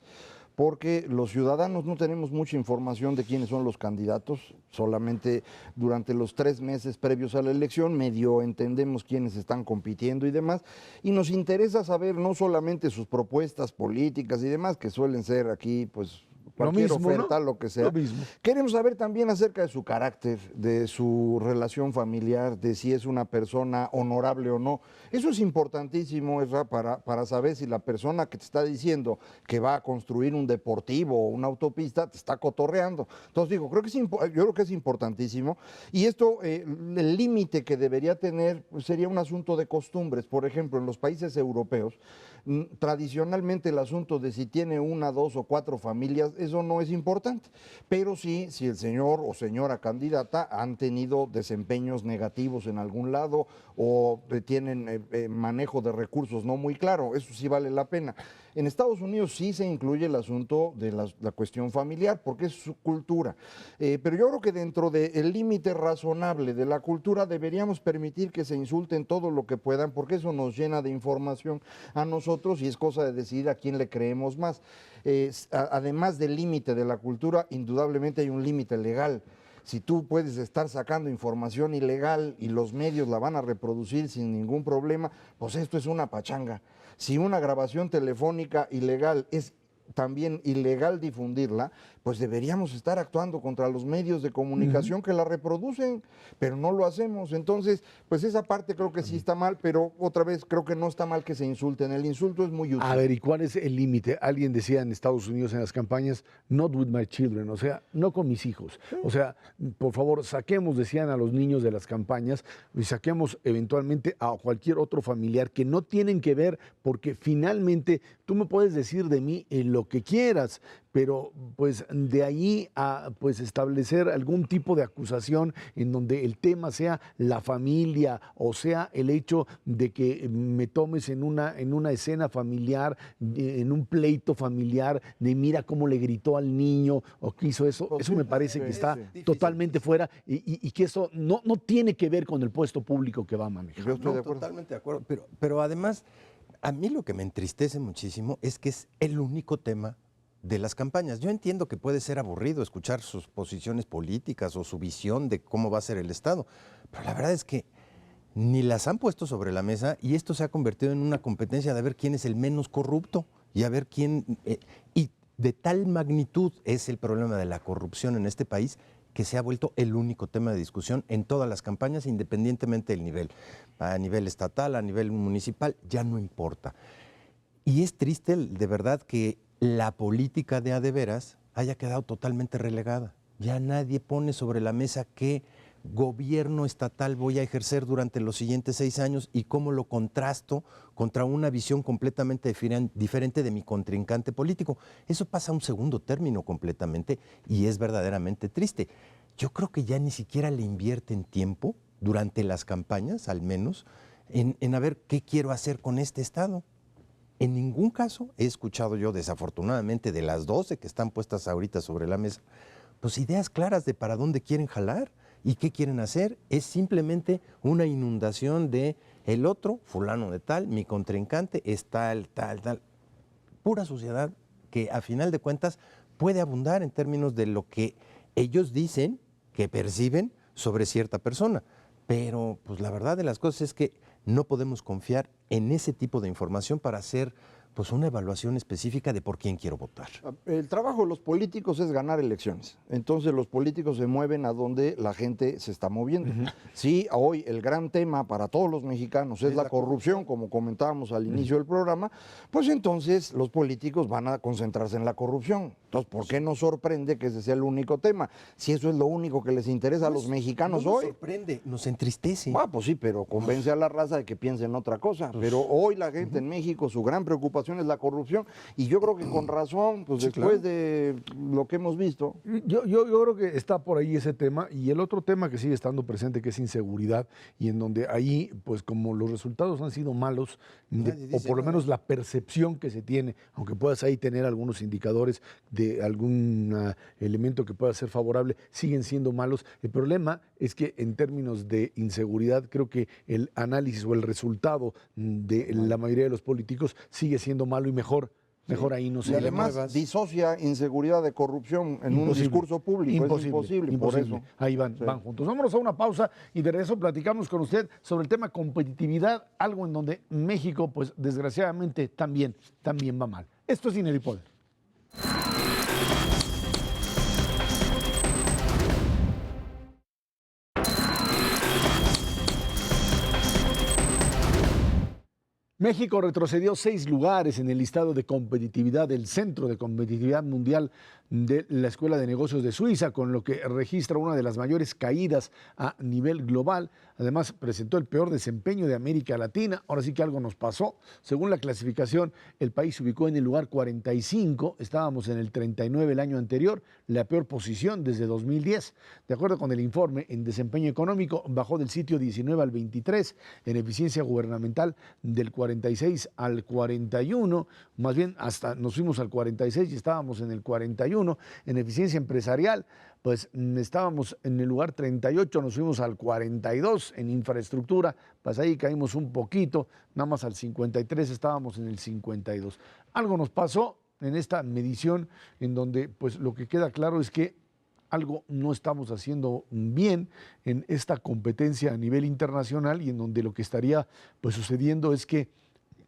porque los ciudadanos no tenemos mucha información de quiénes son los candidatos, solamente durante los 3 meses previos a la elección medio entendemos quiénes están compitiendo y demás, y nos interesa saber no solamente sus propuestas políticas y demás, que suelen ser aquí pues cualquier oferta, ¿no? Lo que sea. Lo mismo. Queremos saber también acerca de su carácter, de su relación familiar, de si es una persona honorable o no. Eso es importantísimo, Ezra, para saber si la persona que te está diciendo que va a construir un deportivo o una autopista te está cotorreando. Entonces digo, yo creo que es importantísimo. Y esto, el límite que debería tener pues, sería un asunto de costumbres. Por ejemplo, en los países europeos, tradicionalmente el asunto de si tiene 1, 2 o 4 familias, eso no es importante, pero sí, si el señor o señora candidata han tenido desempeños negativos en algún lado o tienen manejo de recursos no muy claro, eso sí vale la pena. En Estados Unidos sí se incluye el asunto de la cuestión familiar, porque es su cultura, pero yo creo que dentro del límite razonable de la cultura deberíamos permitir que se insulten todo lo que puedan, porque eso nos llena de información a nosotros y es cosa de decidir a quién le creemos más. Además del límite de la cultura, indudablemente hay un límite legal. Si tú puedes estar sacando información ilegal y los medios la van a reproducir sin ningún problema, pues esto es una pachanga. Si una grabación telefónica ilegal es también ilegal difundirla, pues deberíamos estar actuando contra los medios de comunicación que la reproducen, pero no lo hacemos. Entonces, pues esa parte creo que sí está mal, pero otra vez creo que no está mal que se insulten. El insulto es muy útil. A ver, ¿y cuál es el límite? Alguien decía en Estados Unidos en las campañas, not with my children, o sea, no con mis hijos. O sea, por favor, saquemos, decían a los niños de las campañas, y saquemos eventualmente a cualquier otro familiar que no tienen que ver, porque finalmente tú me puedes decir de mí lo que quieras, pero pues de ahí a pues establecer algún tipo de acusación en donde el tema sea la familia o sea el hecho de que me tomes en una escena familiar, en un pleito familiar, de mira cómo le gritó al niño o que hizo eso, eso me parece que está totalmente fuera y que eso no tiene que ver con el puesto público que va a manejar. Yo estoy de acuerdo. Totalmente de acuerdo, pero además a mí lo que me entristece muchísimo es que es el único tema de las campañas. Yo entiendo que puede ser aburrido escuchar sus posiciones políticas o su visión de cómo va a ser el Estado, pero la verdad es que ni las han puesto sobre la mesa y esto se ha convertido en una competencia de ver quién es el menos corrupto y a ver quién... y de tal magnitud es el problema de la corrupción en este país que se ha vuelto el único tema de discusión en todas las campañas, independientemente del nivel. A nivel estatal, a nivel municipal, ya no importa. Y es triste, de verdad, que la política de a de veras haya quedado totalmente relegada. Ya nadie pone sobre la mesa qué gobierno estatal voy a ejercer durante los siguientes 6 años y cómo lo contrasto contra una visión completamente diferente de mi contrincante político. Eso pasa a un segundo término completamente y es verdaderamente triste. Yo creo que ya ni siquiera le invierten tiempo durante las campañas, al menos, en a ver qué quiero hacer con este Estado. En ningún caso he escuchado yo, desafortunadamente, de las 12 que están puestas ahorita sobre la mesa, pues ideas claras de para dónde quieren jalar y qué quieren hacer. Es simplemente una inundación de el otro, fulano de tal, mi contrincante es tal, tal, tal. Pura suciedad que a final de cuentas puede abundar en términos de lo que ellos dicen que perciben sobre cierta persona. Pero pues la verdad de las cosas es que no podemos confiar en ese tipo de información para hacer pues una evaluación específica de por quién quiero votar. El trabajo de los políticos es ganar elecciones. Entonces los políticos se mueven a donde la gente se está moviendo. Sí, hoy el gran tema para todos los mexicanos es la corrupción, como comentábamos al inicio del programa, pues entonces los políticos van a concentrarse en la corrupción. Entonces, ¿por qué nos sorprende que ese sea el único tema? Si eso es lo único que les interesa a los mexicanos no nos hoy. sorprende, nos entristece. Pues sí, pero convence a la raza de que piensen otra cosa. Pero hoy la gente en México, su gran preocupación es la corrupción, y yo creo que con razón, pues Sí, después claro. de lo que hemos visto. Yo creo que está por ahí ese tema, y el otro tema que sigue estando presente, que es inseguridad, y en donde ahí, pues como los resultados han sido malos, Nadie o dice por lo nada. menos la percepción que se tiene, aunque puedas ahí tener algunos indicadores de algún elemento que pueda ser favorable, siguen siendo malos. El problema es que en términos de inseguridad, creo que el análisis o el resultado de la mayoría de los políticos sigue siendo malo y mejor ahí no Y se además disocia inseguridad de corrupción en un discurso público. Es imposible, por eso. Ahí van juntos. Vámonos a una pausa y de regreso platicamos con usted sobre el tema competitividad, algo en donde México, pues desgraciadamente, también va mal. Esto es Dinero y Poder. México retrocedió 6 lugares en el listado de competitividad del Centro de Competitividad Mundial de la Escuela de Negocios de Suiza, con lo que registra una de las mayores caídas a nivel global. Además, presentó el peor desempeño de América Latina. Ahora sí que algo nos pasó. Según la clasificación, el país se ubicó en el lugar 45, estábamos en el 39 el año anterior, la peor posición desde 2010. De acuerdo con el informe, en desempeño económico bajó del sitio 19 al 23, en eficiencia gubernamental del 46 al 41, más bien hasta nos fuimos al 46 y estábamos en el 41, en eficiencia empresarial, pues estábamos en el lugar 38, nos fuimos al 42, en infraestructura, pues ahí caímos un poquito, nada más al 53 estábamos en el 52. Algo nos pasó en esta medición en donde pues lo que queda claro es que algo no estamos haciendo bien en esta competencia a nivel internacional, y en donde lo que estaría pues sucediendo es que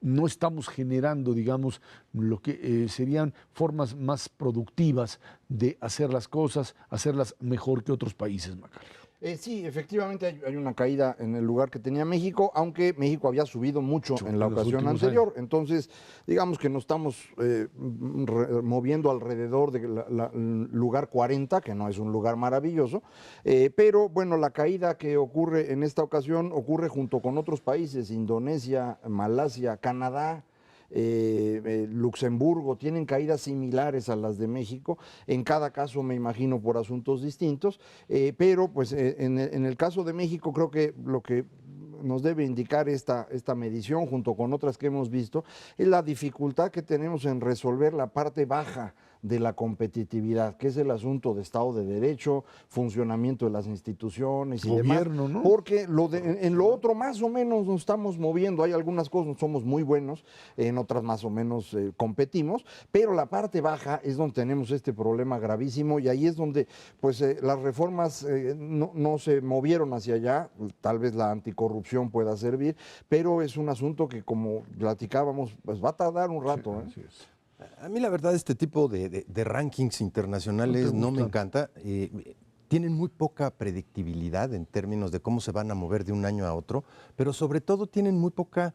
no estamos generando, digamos, lo que serían formas más productivas de hacer las cosas, hacerlas mejor que otros países, Macario. Sí, efectivamente hay una caída en el lugar que tenía México, aunque México había subido mucho en la en los ocasión últimos anterior. años. Entonces, digamos que nos estamos moviendo alrededor del lugar 40, que no es un lugar maravilloso, pero bueno, la caída que ocurre en esta ocasión ocurre junto con otros países, Indonesia, Malasia, Canadá, Luxemburgo, tienen caídas similares a las de México, en cada caso me imagino por asuntos distintos, pero pues en el caso de México creo que lo que nos debe indicar esta medición, junto con otras que hemos visto, es la dificultad que tenemos en resolver la parte baja de la competitividad, que es el asunto de Estado de Derecho, funcionamiento de las instituciones y Gobierno, demás. ¿no? Porque en lo otro más o menos nos estamos moviendo, hay algunas cosas somos muy buenos, en otras más o menos competimos, pero la parte baja es donde tenemos este problema gravísimo, y ahí es donde pues las reformas no se movieron hacia allá. Tal vez la anticorrupción pueda servir, pero es un asunto que, como platicábamos, pues va a tardar un rato. Así es. A mí la verdad este tipo de rankings internacionales no me encanta. Tienen muy poca predictibilidad en términos de cómo se van a mover de un año a otro, pero sobre todo tienen muy poca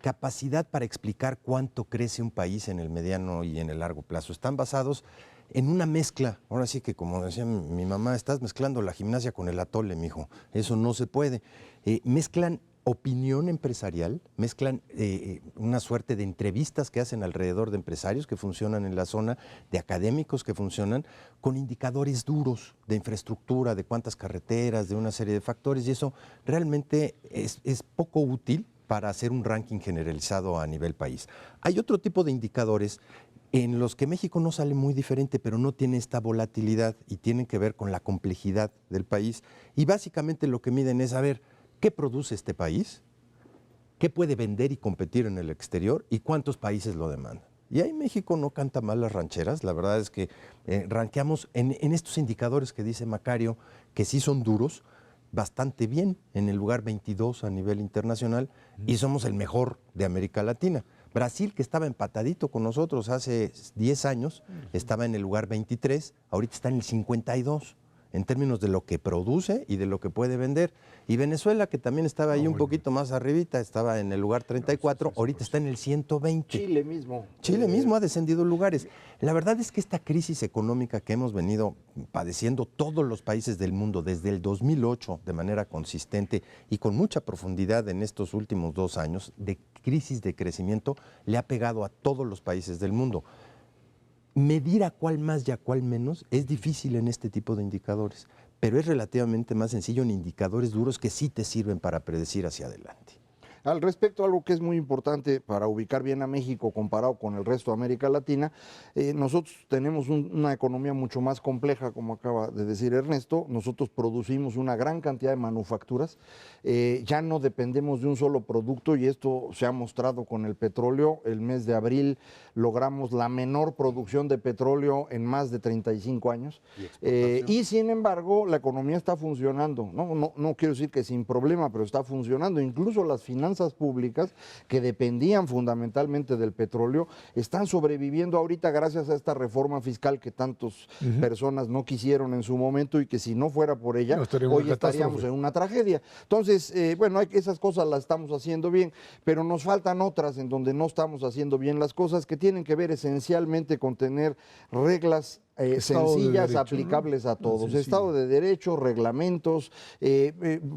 capacidad para explicar cuánto crece un país en el mediano y en el largo plazo. Están basados en una mezcla. Ahora sí que, como decía mi mamá, estás mezclando la gimnasia con el atole, mijo. Eso no se puede. Mezclan opinión empresarial, mezclan una suerte de entrevistas que hacen alrededor de empresarios que funcionan en la zona, de académicos que funcionan, con indicadores duros de infraestructura, de cuántas carreteras, de una serie de factores, y eso realmente es poco útil para hacer un ranking generalizado a nivel país. Hay otro tipo de indicadores en los que México no sale muy diferente, pero no tiene esta volatilidad y tienen que ver con la complejidad del país, y básicamente lo que miden es, a ver, ¿qué produce este país? qué puede vender y competir en el exterior y cuántos países lo demandan. Y ahí México no canta mal las rancheras, la verdad es que ranqueamos en estos indicadores que dice Macario, que sí son duros, bastante bien, en el lugar 22 a nivel internacional, y somos el mejor de América Latina. Brasil, que estaba empatadito con nosotros hace 10 años, estaba en el lugar 23, ahorita está en el 52, en términos de lo que produce y de lo que puede vender. Y Venezuela, que también estaba ahí un poquito más arribita, estaba en el lugar 34, ahorita está en el 120. Chile mismo. Chile mismo ha descendido lugares. La verdad es que esta crisis económica que hemos venido padeciendo todos los países del mundo desde el 2008 de manera consistente y con mucha profundidad en estos últimos 2 años de crisis de crecimiento, le ha pegado a todos los países del mundo. Medir a cuál más y a cuál menos es difícil en este tipo de indicadores, pero es relativamente más sencillo en indicadores duros que sí te sirven para predecir hacia adelante. Al respecto, algo que es muy importante para ubicar bien a México comparado con el resto de América Latina, nosotros tenemos una economía mucho más compleja, como acaba de decir Ernesto. Nosotros producimos una gran cantidad de manufacturas, ya no dependemos de un solo producto y esto se ha mostrado con el petróleo. El mes de abril logramos la menor producción de petróleo en más de 35 años y sin embargo la economía está funcionando. No quiero decir que sin problema, pero está funcionando. Incluso las finanzas públicas que dependían fundamentalmente del petróleo están sobreviviendo ahorita gracias a esta reforma fiscal que tantas personas no quisieron en su momento y que si no fuera por ella hoy estaríamos en una tragedia. Entonces, bueno, esas cosas las estamos haciendo bien, pero nos faltan otras en donde no estamos haciendo bien las cosas, que tienen que ver esencialmente con tener reglas sencillas, derecho, aplicables, ¿no?, a todos. Estado de Derecho, reglamentos,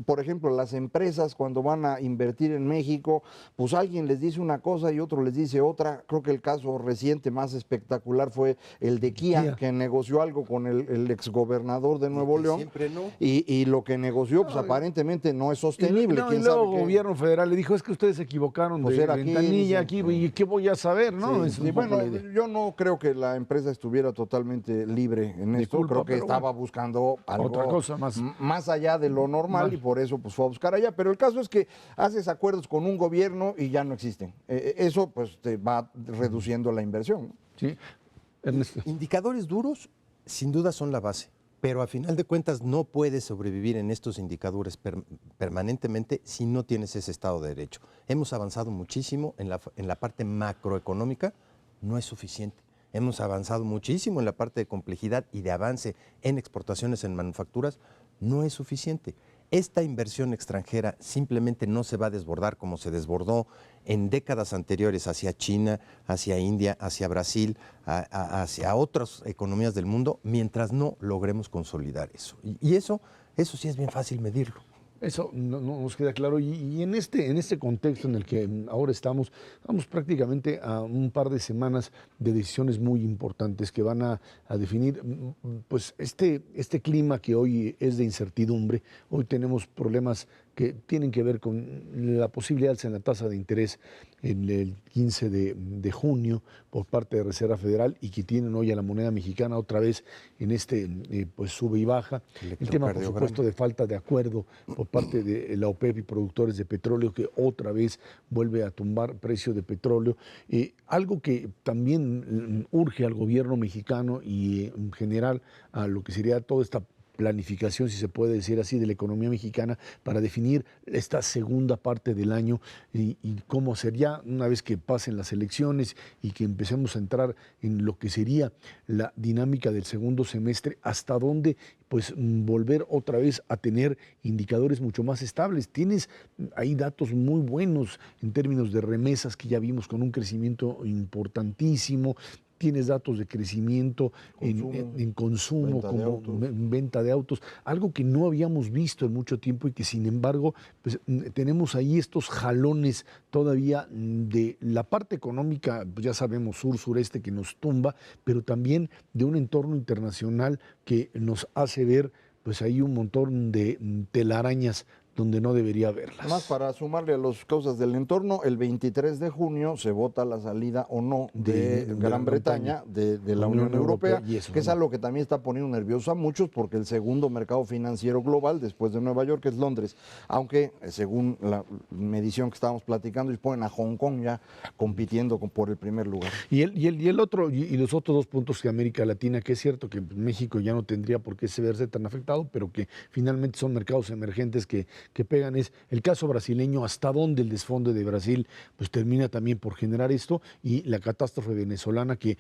por ejemplo, las empresas cuando van a invertir en México, pues alguien les dice una cosa y otro les dice otra. Creo que el caso reciente más espectacular fue el de Kia, que negoció algo con el exgobernador de Nuevo León. Siempre no. Y lo que negoció, pues aparentemente no es sostenible. Y luego el gobierno federal le dijo, es que ustedes se equivocaron pues de ventanilla aquí, y ¿qué voy a saber? ¿No? Sí, bueno, yo no creo que la empresa estuviera totalmente libre en esto, creo que estaba buscando algo, otra cosa más allá de lo normal y por eso pues fue a buscar allá, pero el caso es que haces acuerdos con un gobierno y ya no existen. Eso pues te va reduciendo la inversión. Sí, Ernesto. Indicadores duros sin duda son la base, pero a final de cuentas no puedes sobrevivir en estos indicadores permanentemente si no tienes ese Estado de Derecho. Hemos avanzado muchísimo en la parte macroeconómica, no es suficiente. Hemos avanzado muchísimo en la parte de complejidad y de avance en exportaciones, en manufacturas, no es suficiente. Esta inversión extranjera simplemente no se va a desbordar como se desbordó en décadas anteriores hacia China, hacia India, hacia Brasil, hacia otras economías del mundo, mientras no logremos consolidar eso. Y eso sí es bien fácil medirlo. Eso no nos queda claro y en este contexto en el que ahora vamos prácticamente a un par de semanas de decisiones muy importantes que van a definir pues este clima que hoy es de incertidumbre. Hoy tenemos problemas que tienen que ver con la posible alza en la tasa de interés en el 15 de junio por parte de Reserva Federal y que tienen hoy a la moneda mexicana otra vez en pues sube y baja. El tema, por supuesto, de falta de acuerdo por parte de la OPEP y productores de petróleo que otra vez vuelve a tumbar precio de petróleo. Algo que también urge al gobierno mexicano y en general a lo que sería toda esta planificación, si se puede decir así, de la economía mexicana para definir esta segunda parte del año y cómo sería una vez que pasen las elecciones y que empecemos a entrar en lo que sería la dinámica del segundo semestre, hasta dónde pues volver otra vez a tener indicadores mucho más estables. Tienes ahí datos muy buenos en términos de remesas que ya vimos con un crecimiento importantísimo. Tienes datos de crecimiento en consumo, como venta de autos, algo que no habíamos visto en mucho tiempo y que sin embargo pues, tenemos ahí estos jalones todavía de la parte económica, pues ya sabemos, sur-sureste que nos tumba, pero también de un entorno internacional que nos hace ver pues ahí un montón de telarañas donde no debería haberlas. Más para sumarle a las causas del entorno, el 23 de junio se vota la salida o no de Gran Bretaña de la Unión Europea, y eso, que es algo que también está poniendo nervioso a muchos, porque el segundo mercado financiero global después de Nueva York es Londres, aunque según la medición que estábamos platicando, ponen a Hong Kong ya compitiendo por el primer lugar. Y el otro, y los otros dos puntos que América Latina, que es cierto que México ya no tendría por qué verse tan afectado, pero que finalmente son mercados emergentes que pegan, es el caso brasileño, hasta dónde el desfonde de Brasil pues termina también por generar esto, y la catástrofe venezolana que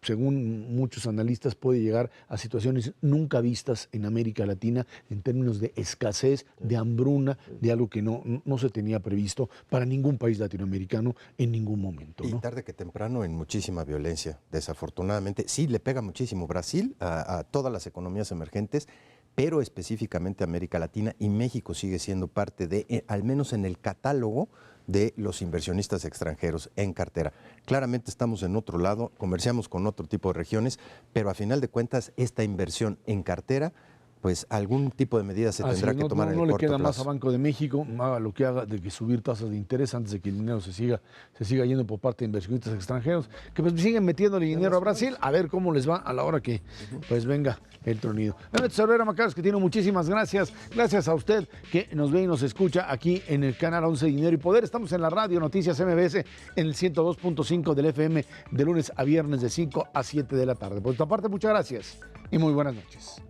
según muchos analistas puede llegar a situaciones nunca vistas en América Latina en términos de escasez, de hambruna, de algo que no se tenía previsto para ningún país latinoamericano en ningún momento, Y ¿no? tarde que temprano en muchísima violencia, desafortunadamente. Sí, le pega muchísimo Brasil a todas las economías emergentes, pero específicamente a América Latina, y México sigue siendo parte de, al menos en el catálogo de los inversionistas extranjeros en cartera. Claramente estamos en otro lado, comerciamos con otro tipo de regiones, pero a final de cuentas esta inversión en cartera, pues algún tipo de medida se tendrá que tomar en el no le corto queda más plazo. a Banco de México, haga lo que haga, de que subir tasas de interés antes de que el dinero se siga yendo por parte de inversionistas extranjeros, que pues siguen metiéndole dinero a Brasil, a ver cómo les va a la hora que pues venga el tronido. Mehmet Cervera Macaros, que tiene muchísimas gracias. Gracias a usted que nos ve y nos escucha aquí en el canal 11 Dinero y Poder. Estamos en la radio Noticias MBS en el 102.5 del FM de lunes a viernes de 5 a 7 de la tarde. Por esta parte, muchas gracias y muy buenas noches.